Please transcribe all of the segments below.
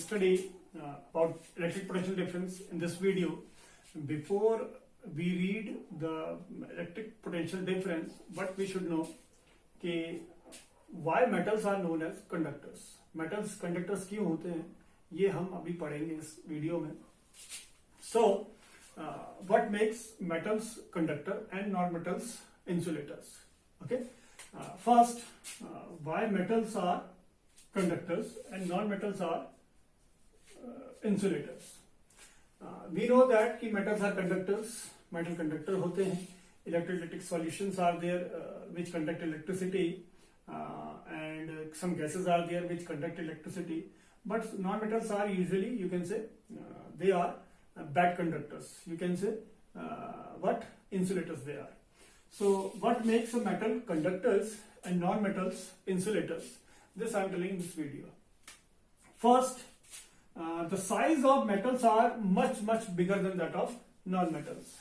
study about electric potential difference in this video. Before we read the electric potential difference, what we should know कि why metals are known as conductors. Metals conductors क्यों होते हैं ये हम अभी पढ़ेंगे इस वीडियो में. So what makes metals conductor and non-metals insulators? Okay. First, why metals are conductors and non-metals are insulators. We know that कि metals are conductors, metal conductor होते हैं. Electrolytic solutions are there which conduct electricity, and some gases are there which conduct electricity. But non-metals are usually, you can say, they are bad conductors. You can say what insulators they are. So what makes a metal conductors and non-metals insulators? This I am telling in this video. First, the size of metals are much bigger than that of non-metals.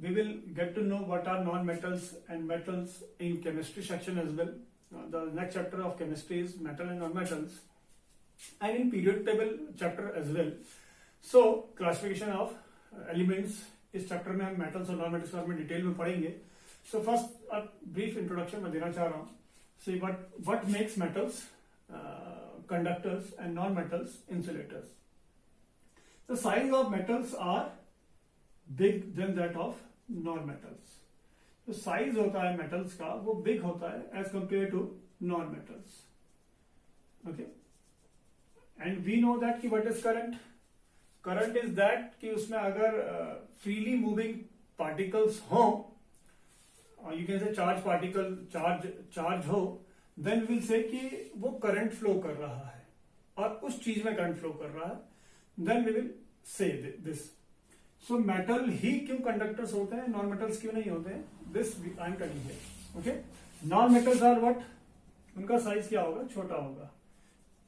We will get to know what are non-metals and metals in chemistry section as well. The next chapter of chemistry is metal and non-metals, and in periodic table chapter as well. So classification of elements इस chapter में हम metals और non metals के बारे में detail में पढ़ेंगे. So first a brief introduction मैं देना चाह रहा हूँ. See what makes metals conductors and non metals insulators. The size of metals are big than that of non metals. जो साइज होता है मेटल्स का वो बिग होता है as compare to non metals. Okay. And we know that कि what is current. Current is that कि उसमें अगर फ्रीली मूविंग पार्टिकल्स हो, यू कैन से चार्ज पार्टिकल चार्ज हो, देन विल से कि वो करंट फ्लो कर रहा है और उस चीज में करंट फ्लो कर रहा है, then we will say this. So metal ही क्यों कंडक्टर्स होते हैं, नॉन मेटल्स क्यों नहीं होते हैं, this I am telling here. Okay. Non metals are what, उनका साइज क्या होगा, छोटा होगा.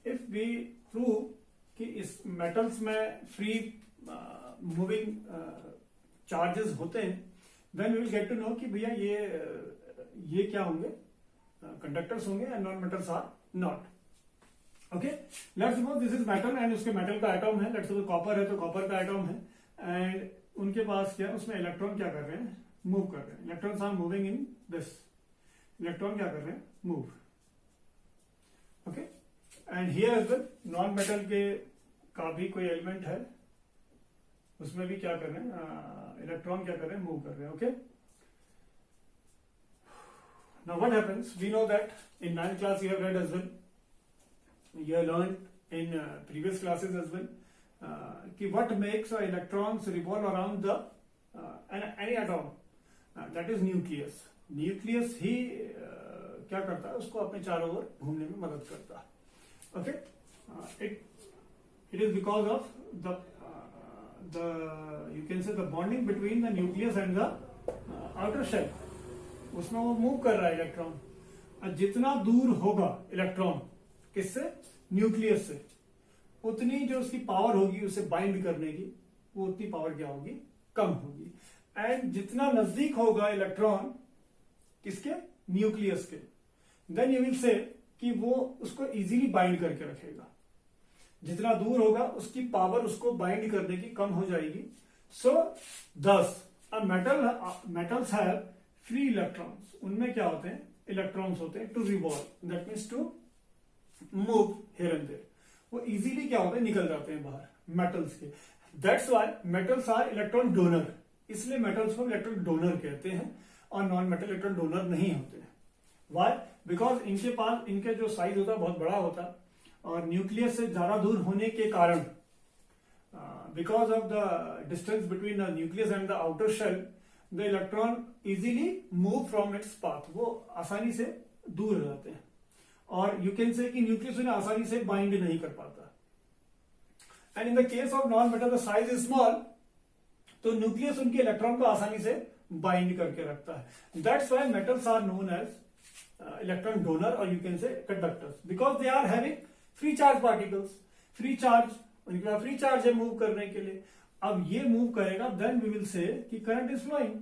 इफ वी प्रूव कि इस मेटल्स में फ्री मूविंग चार्जेस होते हैं, then we will get to know कि भैया ये क्या होंगे, कंडक्टर्स होंगे and non metals are not. Okay. Let's suppose this is metal and उसके मेटल का एटम है. लेट्स सपोज कॉपर है तो कॉपर का एटम है एंड उनके पास क्या, उसमें इलेक्ट्रॉन क्या कर रहे हैं, मूव कर रहे हैं. Electrons are moving in this. Electron क्या कर रहे हैं, move. Okay. And here as well non metal के का भी कोई एलिमेंट है, उसमें भी क्या कर रहे हैं, इलेक्ट्रॉन क्या कर रहे हैं, मूव कर रहे हैं. Okay. Now what happens, we know that in 9th class you have read as well, you have learned in previous classes as well कि what makes electrons revolve around the any atom, that is nucleus. Nucleus ही क्या करता है, उसको अपने चारों ओर घूमने में मदद करता है. Okay. It is because of the you can say the bonding between the nucleus and the outer shell. उसमें वो मूव कर रहा है इलेक्ट्रॉन. जितना दूर होगा इलेक्ट्रॉन किससे, न्यूक्लियस से, उतनी जो उसकी पावर होगी उसे बाइंड करने की, वो उतनी पावर क्या होगी, कम होगी. एंड जितना नजदीक होगा इलेक्ट्रॉन किसके, न्यूक्लियस के, देन यू विल से कि वो उसको इजीली बाइंड करके रखेगा. जितना दूर होगा उसकी पावर उसको बाइंड करने की कम हो जाएगी. So thus a metals have free electrons. उनमें क्या होते हैं, इलेक्ट्रॉन्स होते हैं to revolve, that means to move here and there. वो इजीली क्या होते हैं, निकल जाते हैं बाहर मेटल्स के. That's why metals are electron donor. इसलिए मेटल्स को इलेक्ट्रॉन डोनर कहते हैं और नॉन मेटल इलेक्ट्रॉन डोनर नहीं होते हैं. Why? बिकॉज इनके पास, इनके जो साइज होता है बहुत बड़ा होता है और न्यूक्लियस से ज्यादा दूर होने के कारण, because of the distance between the nucleus and the outer shell, the electron easily move from its path. वो आसानी से दूर हो जाते हैं और यू कैन से कि न्यूक्लियस उन्हें आसानी से बाइंड नहीं कर पाता. And in the case of non metal the size is small, तो न्यूक्लियस उनके इलेक्ट्रॉन को आसानी से बाइंड करके रखता है. That's why metals are known as electron donor or you can say conductors, because they are having free charge particles. free charge, उनके पास free charge है मूव करने के लिए. अब ये मूव करेगा, then we will say कि current is flowing.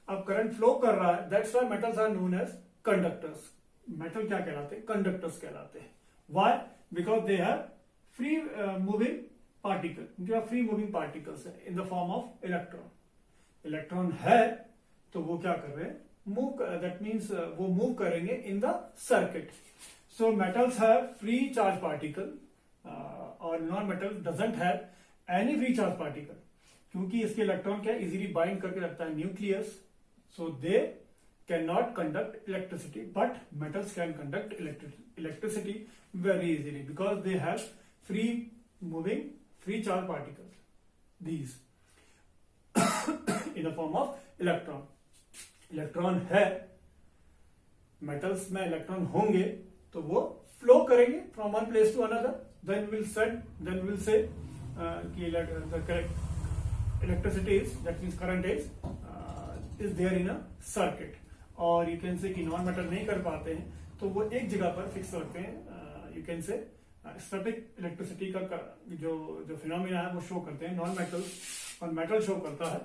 अब करंट फ्लो कर रहा है, that's why metals are known as conductors. Metal क्या कहलाते हैं, कंडक्टर्स कहलाते हैं. Why, because they have free moving particle, उनके पास फ्री मूविंग पार्टिकल्स है in the form of electron. Electron है तो वो क्या कर रहे हैं, मूव, दैट मीन्स वो मूव करेंगे in the circuit. So metals have free charge particle और non metal doesn't have any free charge particle, क्योंकि इसके इलेक्ट्रॉन क्या इजीली बाइंड करके रखता है nucleus, so they can not conduct electricity, but metals can conduct electricity very easily because they have free moving free charge particles, these in the form of electron. Electron है, metals में electron होंगे तो वो flow करेंगे from one place to another, then will say कि the correct electricity is, that means current is there in a circuit. और you can से कि नॉन मेटल नहीं कर पाते हैं तो वो एक जगह पर फिक्स रखते हैं, यू कैन से स्टैटिक इलेक्ट्रिसिटी का जो फिनोमिना है वो शो करते हैं नॉन मेटल, और मेटल शो करता है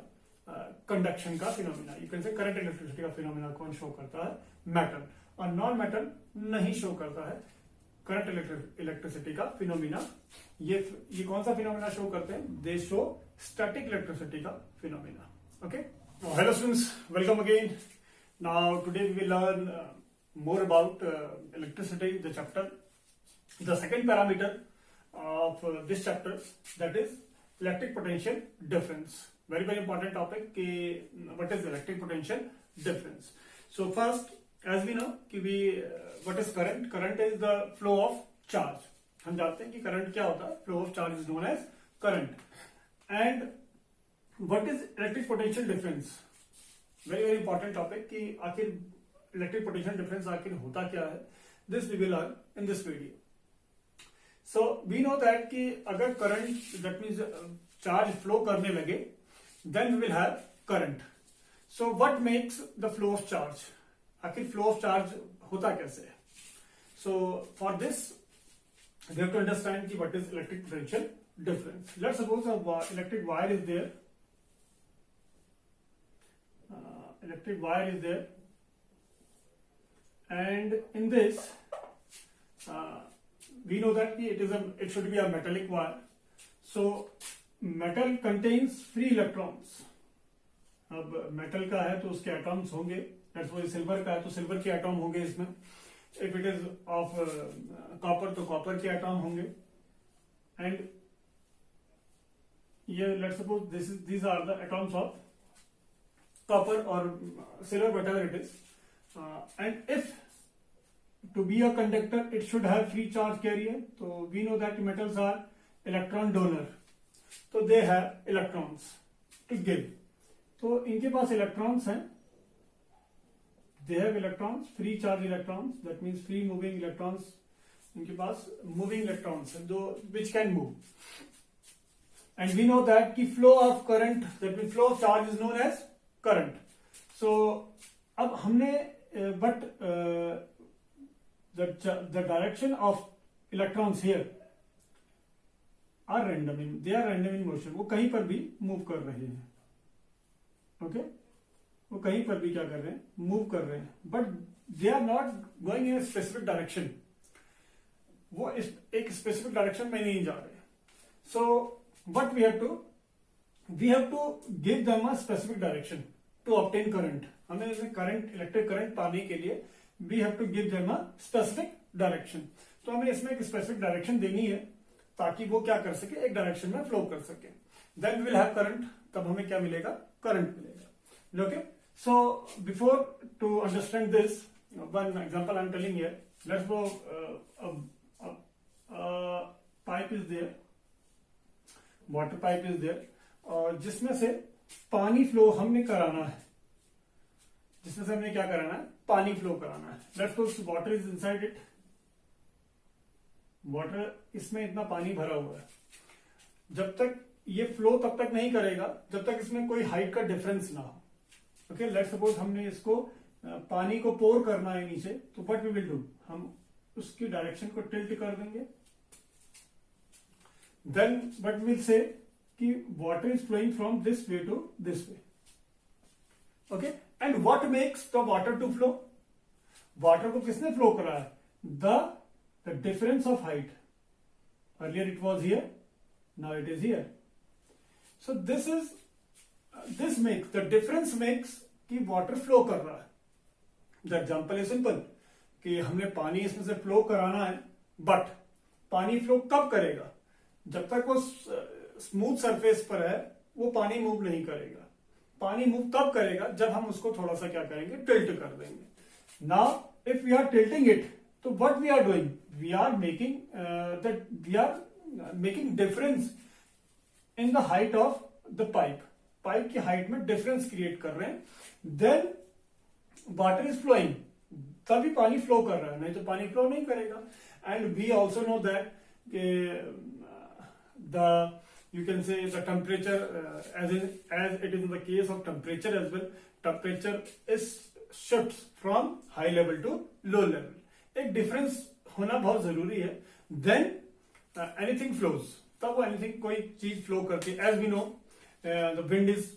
कंडक्शन का फिनोमिना, यू कैन से करंट इलेक्ट्रिसिटी का फिनोमिना कौन शो करता है, मेटल, और नॉन मेटल नहीं शो करता है करंट इलेक्ट्रिसिटी का फिनोमिना। ये कौन सा फिनोमिना शो करते हैं, दे शो स्टैटिक इलेक्ट्रिसिटी का phenomena. Okay, hello students, welcome again. Now today we will learn more about electricity, the chapter, the second parameter of this chapter, that is electric potential difference. Very important topic ki what is electric potential difference. So first, as we know कि what is current? Current is the flow of charge. हम जानते हैं कि current क्या होता है, flow of charge is known as current. And what is electric potential difference? Very important topic कि आखिर इलेक्ट्रिक पोटेंशियल डिफरेंस आखिर होता क्या है, this we will learn in this video. So we know that कि अगर current, that means charge flow करने लगे, then we will have current. So what makes the flow of charge, आखिर flow of charge होता कैसे है। So for this we have to understand कि what is electric potential difference. Let's suppose electric wire is there, electric wire is there, and in this we know that it should be a metallic wire. So metal contains free electrons. अब metal का है तो उसके atoms होंगे, that's why silver का है तो silver के atom होंगे इसमें, if it is of copper तो copper के atom होंगे, and ये let's suppose these are the atoms of copper or silver, whatever it is. And if to be a conductor it should have free charge carrier, so we know that metals are electron donor, so they have electrons to give, तो इनके पास electrons हैं, they have electrons, free charge electrons, that means free moving electrons, इनके पास moving electrons हैं which can move, and we know that कि flow of current, that means flow of charge is known as current. So अब हमने but the direction of electrons here are random, they are random in motion, वो कहीं पर भी move कर रहे हैं, ओके, वो कहीं पर भी क्या कर रहे हैं, मूव कर रहे हैं, but they are not going in specific direction, वो एक स्पेसिफिक डायरेक्शन में नहीं जा रहे। So what we have to give them a specific direction to obtain current. हमें इसमें करंट, इलेक्ट्रिक करंट पाने के लिए we have to give them a specific direction, तो हमें इसमें एक स्पेसिफिक डायरेक्शन देनी है ताकि वो क्या कर सके, एक डायरेक्शन में फ्लो कर सके, देन विल हैव करंट, तब हमें क्या मिलेगा, करंट मिलेगा। Okay, so before to understand this, one example I am telling here, let's go, pipe is there, water pipe is there, और जिसमें से पानी फ्लो हमने कराना है, जिसमें से हमने क्या कराना है, पानी फ्लो कराना है। Let's suppose water is inside it, water, इसमें इतना पानी भरा हुआ है, जब तक ये फ्लो तब तक नहीं करेगा जब तक इसमें कोई हाइट का डिफरेंस ना हो। ओके, लेट्स सपोज हमने इसको पानी को पोर करना है नीचे, तो व्हाट वी विल डू, हम उसकी डायरेक्शन को टिल्ट कर देंगे, देन व्हाट विल से कि water is flowing from this way to this way. Okay, and what makes the water to flow, water को किसने फ्लो करा है, the difference of height, earlier it was here, now it is here. So this makes the difference makes कि water flow कर रहा है. The example is simple कि हमने पानी इसमें से फ्लो कराना है, बट पानी फ्लो कब करेगा? जब तक वो स्मूथ सरफेस पर है वो पानी मूव नहीं करेगा. पानी मूव तब करेगा जब हम उसको थोड़ा सा क्या करेंगे, टिल्ट कर देंगे. Now if we are tilting it, तो what we are doing, we are making difference in the height of the pipe. Pipe की हाइट में डिफरेंस क्रिएट कर रहे हैं. देन वाटर इज फ्लोइंग, तभी पानी फ्लो कर रहा है, नहीं तो पानी फ्लो नहीं करेगा. And we also know that you can say the temperature, as it is in the case of temperature as well, temperature is shifts from high level to low level. एक difference होना बहुत जरूरी है. Then anything flows, तब वो anything कोई चीज flow करती है. As we know, the wind is,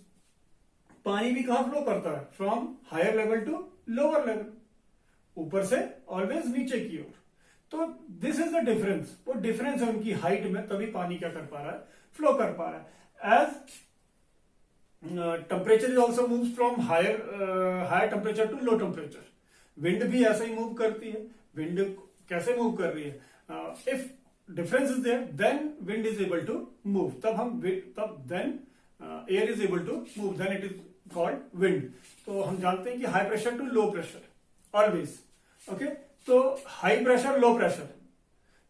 पानी भी कहाँ flow करता है? From higher level to lower level, ऊपर से always नीचे की ओर. तो दिस इज द डिफरेंस. वो डिफरेंस है उनकी हाइट में, तभी पानी क्या कर पा रहा है, फ्लो कर पा रहा है. As temperature is also moves from higher temperature to low temperature. Wind भी ऐसे ही मूव करती है. विंड कैसे मूव कर रही है? If difference is there, then wind is able to move. Then air is able to move, then it is called wind. तो हम जानते हैं कि high pressure to low pressure always. Okay, तो हाई प्रेशर लो प्रेशर,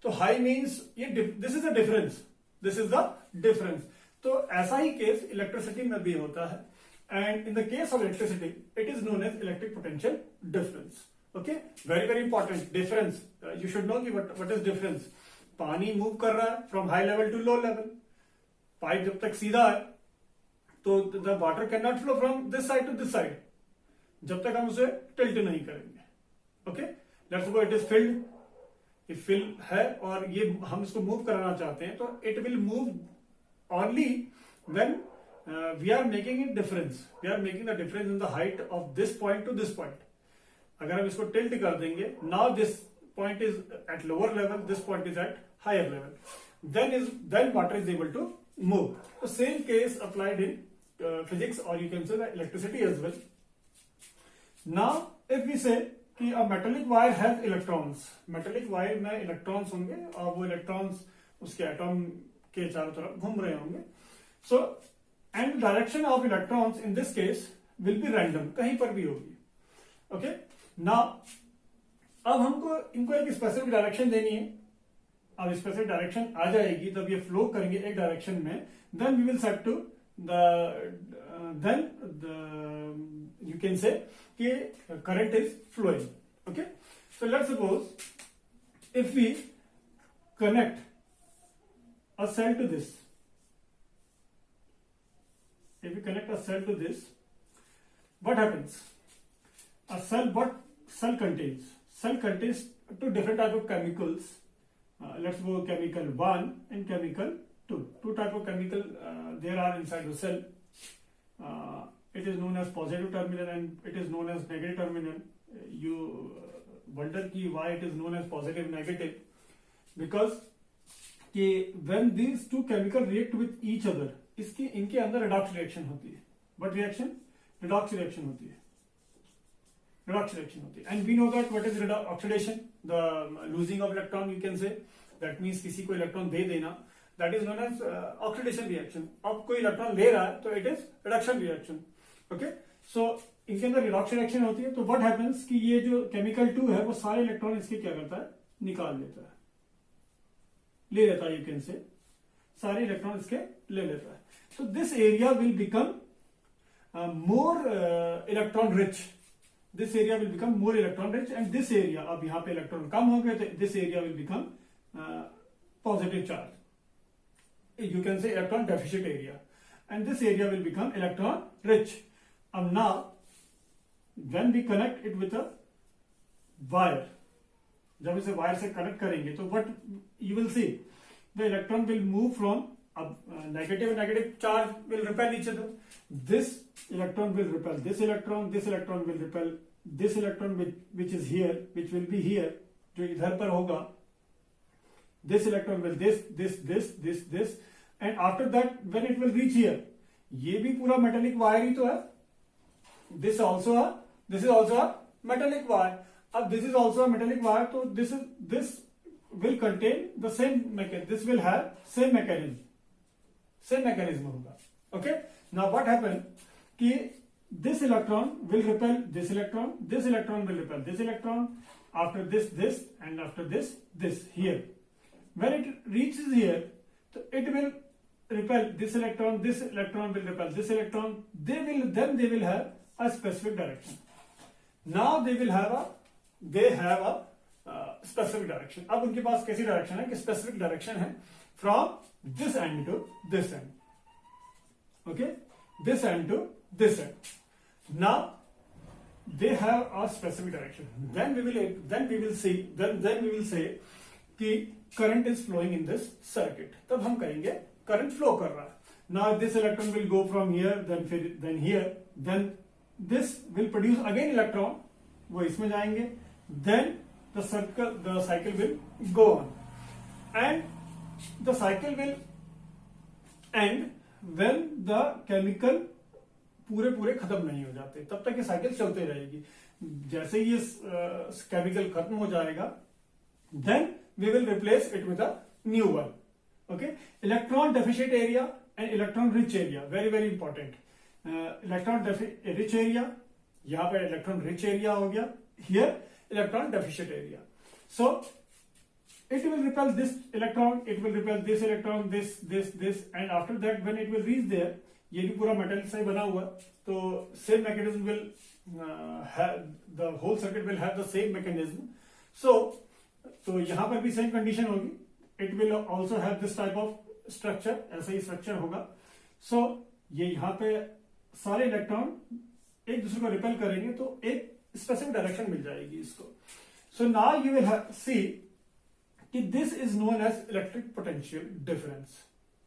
तो high means ये this is the difference, this is the difference. तो ऐसा ही केस इलेक्ट्रिसिटी में भी होता है. And in the case of electricity it is known as electric potential difference. Okay, very very important. Difference, you should know कि what is difference. पानी move कर रहा है from high level to low level. Pipe जब तक सीधा है तो the water can not flow from this side to this side जब तक हम उसे टिल्ट नहीं करेंगे. Okay, let's suppose it is filled. If fill है और ये हम इसको मूव कराना चाहते हैं, तो it will move only when we are making it difference. We are making the difference in the height of this point to this point. अगर हम इसको टिल्ट कर देंगे, now this point is at lower level, this point is at higher level, then water is able to move. The same case applied in physics, or you can say the electricity as well. Now if we say कि a metallic wire has electrons, metallic wire में electrons होंगे और वो electrons उसके atom के चारों तरफ घूम रहे होंगे. So and direction of electrons in this case will be random, कहीं पर भी होगी. Okay, now अब हमको इनको एक स्पेसिफिक डायरेक्शन देनी है. अब स्पेसिफिक डायरेक्शन आ जाएगी तब ये फ्लो करेंगे एक डायरेक्शन में. Then we will set to then you can say कि current is flowing. Okay, so let's suppose if we connect a cell to this, if we connect a cell to this, what happens? A cell, what cell contains? Cell contains two different type of chemicals. Let's go chemical 1 and chemical 2. Two type of chemical there are inside the cell. It is known as positive terminal and it is known as negative terminal. You wonder ki why it is known as positive negative, because कि when these two chemical react with each other, इसकी इनके अंदर redox reaction होती है. What reaction? Redox reaction होती है. Redox reaction होती है. And we know that what is redox oxidation? The losing of electron, you can say. That means किसी को इलेक्ट्रॉन दे देना. That is known as oxidation reaction. अब कोई इलेक्ट्रॉन ले रहा है तो it is reduction reaction. Okay, so इनके अंदर redox reaction होती है. तो what happens कि ये जो chemical 2 है वो सारे इलेक्ट्रॉन इसके क्या करता है, निकाल लेता है, ले लेता है. You can say सारे इलेक्ट्रॉन इसके ले लेता है. So this area will become more electron rich. This area will become more electron rich, and this area, अब यहाँ पे इलेक्ट्रॉन कम हो गए तो this area will become positive charge. You can say electron deficit area, and this area will become electron rich. Now when we connect it with a wire, जब इसे wire से connect करेंगे तो what you will see, the electron will move from negative charge will repel each other. This electron will repel this electron will repel this electron which is here, which will be here, जो इधर पर होगा. this electron will this, and after that when it will reach here, ये भी पूरा metallic wire ही तो है, this is also a metallic wire. अब this is also a metallic wire, तो this will contain the same mechanism, this will have same mechanism होगा. Okay, now what happen कि this electron will repel this electron will repel this electron, after this and after this here. When it reaches here, so it will repel this electron will repel this electron, they will have a specific direction. Now they have a specific direction. अब उनके पास कैसी direction है कि specific direction है from this end to this end. Okay, this end to this end. Now they have a specific direction. Then we will say कि current is flowing in this circuit. तब हम कहेंगे current flow कर रहा है. Now this electron will go from here, then here, then this will produce again electron. वो इसमें जाएंगे. Then the cycle will go on, and the cycle will end when the chemical पूरे खत्म नहीं हो जाते, तब तक ये साइकिल चलते रहेगी. जैसे ये केमिकल खत्म हो जाएगा, then we will replace it with a new one. Okay, electron deficient area and electron rich area, very important. Electron rich area, यहाँ पे electron rich area हो गया, here electron deficient area. So it will repel this electron, it will repel this electron, this, and after that when it will reach there, ये भी पूरा metal से बना हुआ, तो same mechanism will have, the whole circuit will have the same mechanism. So तो यहाँ पर भी same condition होगी, it will also have this type of structure, ऐसा ही structure होगा. So ये यहाँ पे सारे इलेक्ट्रॉन एक दूसरे को रिपेल करेंगे तो एक स्पेसिफिक डायरेक्शन मिल जाएगी इसको. So now you will see कि this is known as electric potential difference.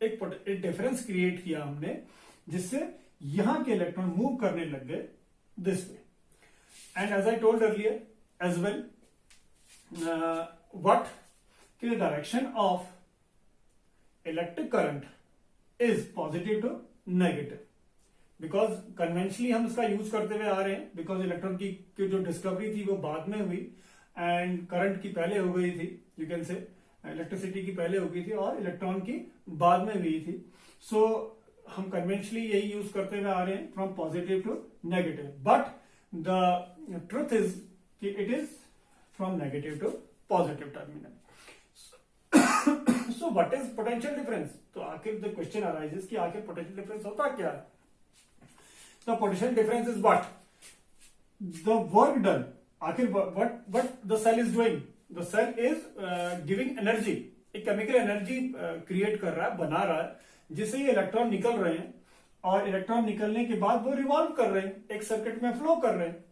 एक डिफरेंस क्रिएट किया हमने जिससे यहां के इलेक्ट्रॉन मूव करने लग गए this way. And as I told earlier as well what कि the direction of electric current is positive to negative, because conventionally हम इसका यूज करते हुए आ रहे हैं, बिकॉज इलेक्ट्रॉन की जो डिस्कवरी थी वो बाद में हुई एंड करंट की पहले हो गई थी. यू कैन से इलेक्ट्रिसिटी की पहले हो गई थी और इलेक्ट्रॉन की बाद में हुई थी. सो हम कन्वेंशनली यही यूज करते हुए आ रहे हैं from positive to negative, but the truth is कि it is from negative to positive terminal. So what is potential difference? तो आखिर द क्वेश्चन अराइजेस कि आखिर पोटेंशियल डिफरेंस होता क्या है? The potential difference is what the work done. आखिर what the cell is doing? The cell is giving energy, एक chemical energy create कर रहा है, बना रहा है, जिससे ये इलेक्ट्रॉन निकल रहे हैं और इलेक्ट्रॉन निकलने के बाद वो रिवॉल्व कर रहे हैं, एक सर्किट में फ्लो कर रहे हैं.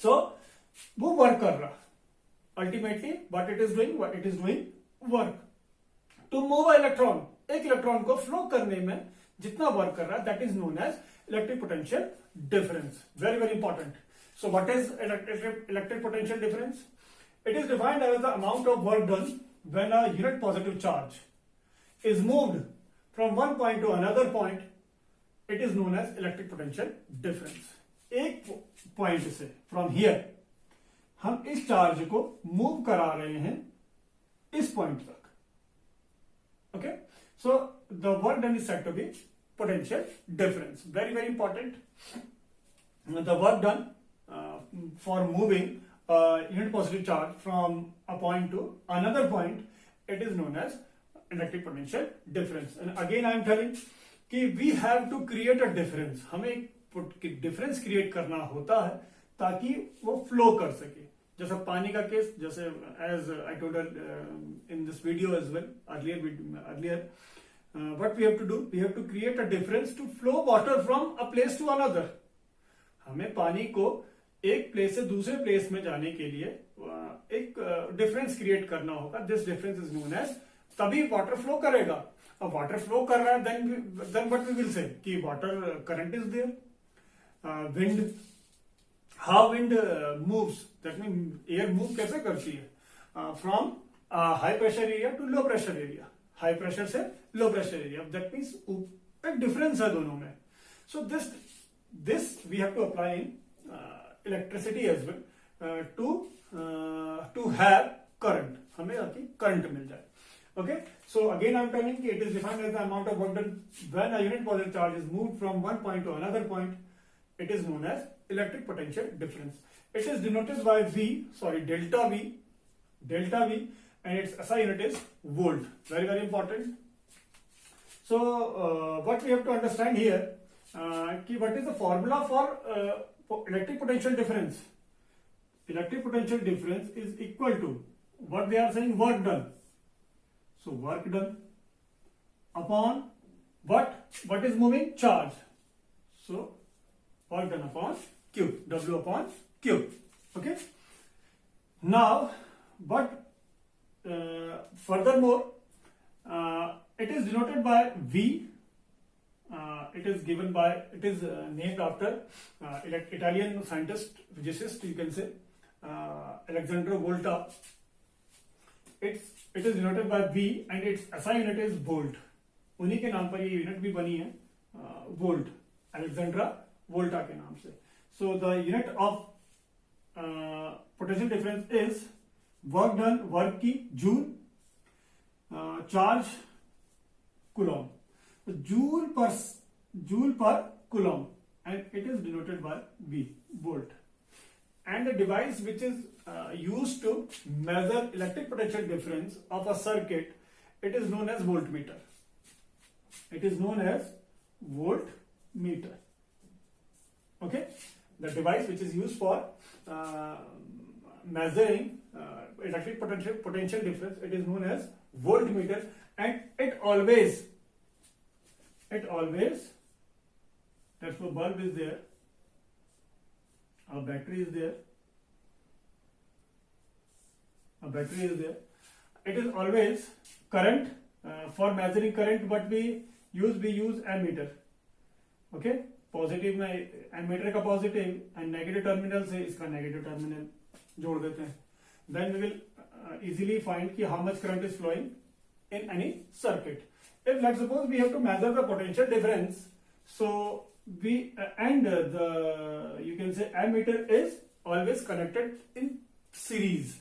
सो वो वर्क कर रहा है. Ultimately what it is doing work to move electron. एक इलेक्ट्रॉन को फ्लो करने में जितना वर्क कर रहा है that is known as electric potential difference. Very important. So what is electric potential difference? It is defined as the amount of work done when a unit positive charge is moved from one point to another point. It is known as electric potential difference. एक point से from here हम इस charge को move करा रहे हैं इस point तक. Okay? So the work done is said to be potential difference. Very important. The work done for moving a unit positive charge from a point to another point, it is known as electric potential difference. And again I am telling कि we have to create a difference. हमें एक difference create करना होता है ताकि वो flow कर सके. जैसा पानी का केस, जैसे as I told in this video as well earlier, what we have to do? We have to create a difference to flow water from a place to another. हमें पानी को एक प्लेस से दूसरे प्लेस में जाने के लिए एक डिफरेंस क्रिएट करना होगा. This difference is known as, तभी वाटर फ्लो करेगा. अब वाटर फ्लो कर रहा है then what we will say कि water current is there. Wind, how wind moves, that mean air move कैसे करती है from high pressure area to low pressure area, high pressure से low pressure area. That means एक difference है दोनों में. So this we have to apply in electricity as well to have current. हमें आती current मिल जाए. Okay. So again I am telling you it is defined as the amount of work done when a unit positive charge is moved from one point to another point. It is known as electric potential difference. It is denoted by delta V, and its SI unit is volt. Very, very important. So what we have to understand here, what is the formula for electric potential difference? Electric potential difference is equal to what they are saying, work done. So work done upon what is moving? Charge. So work done upon Q, W upon Q. Okay. Now, but furthermore, it is denoted by V. It is named after Italian scientist, physicist, you can say, Alessandro Volta. It is denoted by V and its SI unit is volt. उन्हीं के नाम पर ये unit भी बनी है, volt, Alexandra Volta के नाम से. So the unit of potential difference is work done, work की joule, charge coulomb. So joule per coulomb, and it is denoted by V, volt. And the device which is used to measure electric potential difference of a circuit, it is known as voltmeter. It is known as voltmeter. Okay, the device which is used for measuring electric potential difference, it is known as voltmeter, and it always that's why bulb is there, a battery is there, it is always current. For measuring current what we use ammeter. Okay, positive में ammeter का positive and negative terminal से इसका negative terminal जोड़ देते हैं. Then we will easily find कि how much current is flowing in any circuit. If let's suppose we have to measure the potential difference, so we and the you can say ammeter is always connected in series.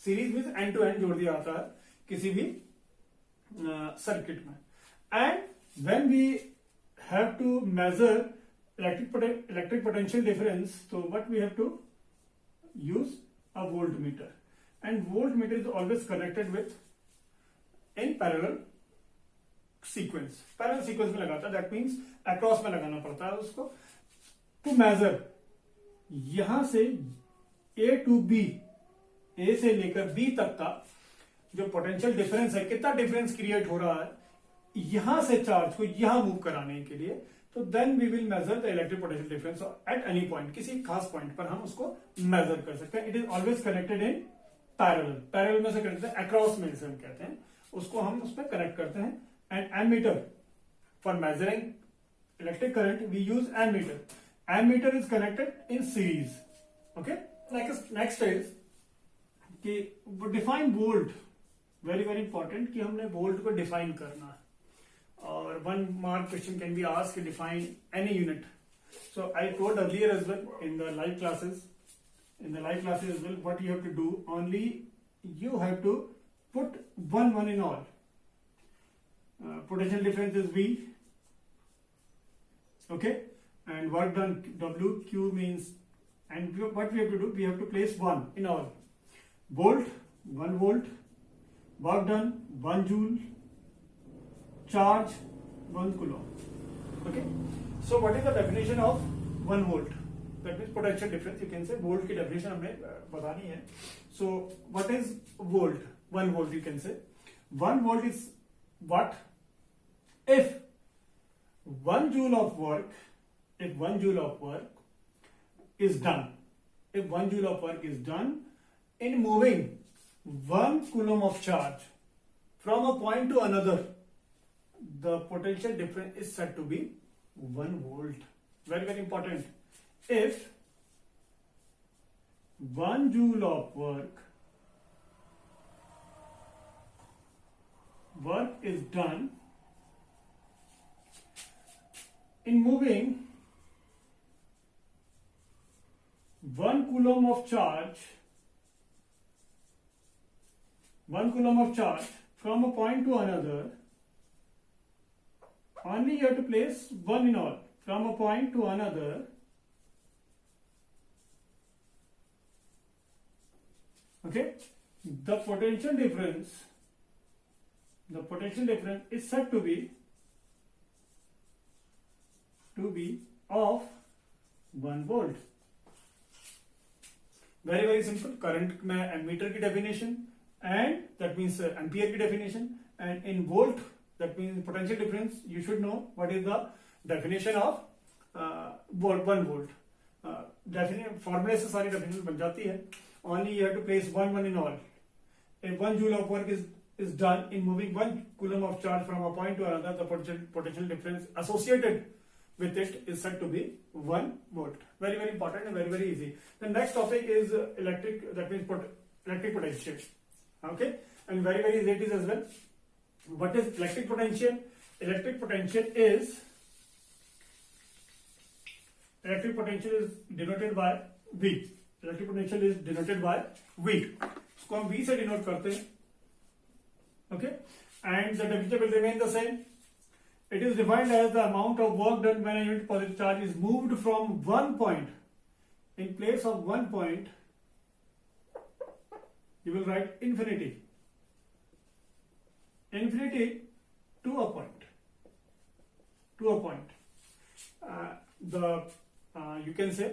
Series means end to end जोड़ दिया जाता है किसी भी circuit में. And when we have to measure electric potential difference, so what we have to use a voltmeter, and voltmeter is always connected with in parallel sequence में लगाता है. that means across में लगाना पड़ता है उसको to measure यहां से A to B, A से लेकर B तक का जो पोटेंशियल डिफरेंस है, कितना डिफरेंस क्रिएट हो रहा है यहां से चार्ज को यहां मूव कराने के लिए. तो then we will measure the electric potential difference at any point. किसी खास पॉइंट पर हम उसको मेजर कर सकते हैं. It is always connected in parallel में से कनेक्टेड, अक्रॉस में से हम कहते हैं उसको, हम उसमें कनेक्ट करते हैं. And ammeter for measuring electric current we use ammeter. Ammeter is connected in series. Okay, next is कि define volt. Very very important कि हमने वोल्ट को डिफाइन करना है. Or 1 mark question can be asked to define any unit. So I told earlier as well in the live classes, as well, what you have to do, only you have to put one in all. Potential difference is V. Okay, and work done W. Q means, and what we have to do, we have to place 1 in all. Volt, 1 volt. Work done, 1 joule. Charge 1 coulomb. Okay, so what is the definition of 1 volt? That means potential difference. You can say volt की definition हमें बतानी है. So what is volt? 1 volt you can say. 1 volt is what? If 1 joule of work is done, in moving 1 coulomb of charge from a point to another, the potential difference is said to be 1 volt. Very very important. If 1 joule of work work is done in moving 1 coulomb of charge from a point to another. Only you have to place one in all, from a point to another. Okay, the potential difference is said to be of 1 volt. Very very simple. Current में ammeter की definition, and that means ampere की definition, and in volt that means potential difference. You should know what is the definition of volt, 1 volt. फॉर्मूले से सारी definition बन जाती है. Only you have to place one in all. If 1 joule of work is done in moving 1 coulomb of charge from a point to another, the potential difference associated with it is said to be 1 volt. Very very important and very very easy. The next topic is electric, that means electric potential. Okay, and very very easy it is as well. What is electric potential? Electric potential is denoted by V. Electric potential is denoted by V. इसको हम V से denote करते हैं. Okay, and the temperature will remain the same. It is defined as the amount of work done when a unit positive charge is moved from one point. In place of 1 point, you will write infinity to a point. You can say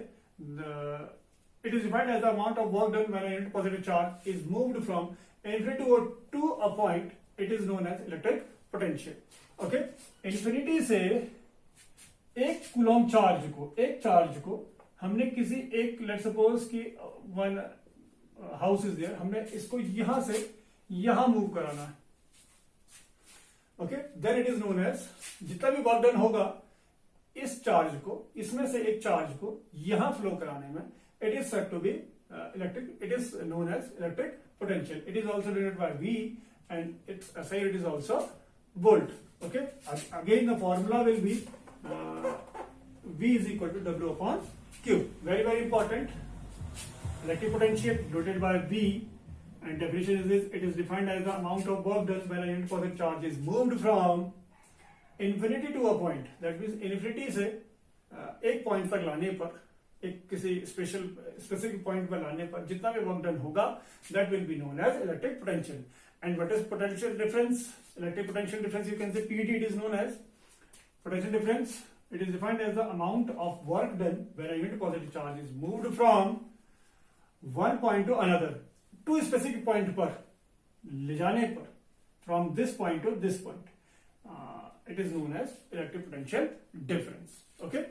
it is defined as the amount of work done when a unit positive charge is moved from infinity to a point. It is known as electric potential. Okay, infinity से एक Coulomb charge को हमने किसी एक, let suppose कि 1 house is there, हमने इसको यहां से यहां मूव कराना है. Okay, then it is known as, जितना भी वर्क डन होगा इस चार्ज को, इसमें से एक चार्ज को यहां फ्लो कराने में, it is said to be electric, it is known as electric potential. It is also denoted by V and it is also volt. Okay, again the formula will be V is equal to W upon Q. Very very important. Electric potential denoted by V, and definition is this: it is defined as the amount of work done when a unit positive charge is moved from infinity to a point. That means infinity से एक point तक लाने पर, एक किसी specific point पर लाने पर जितना भी वर्क डन होगा, that will be known as electric potential. And what is potential difference? Electric potential difference, you can say PT, it is known as potential difference. It is defined as the amount of work done when a unit positive charge is moved from one point to another, to a specific point पर ले जाने पर, from this point to this point. It is known as electric potential difference. Okay.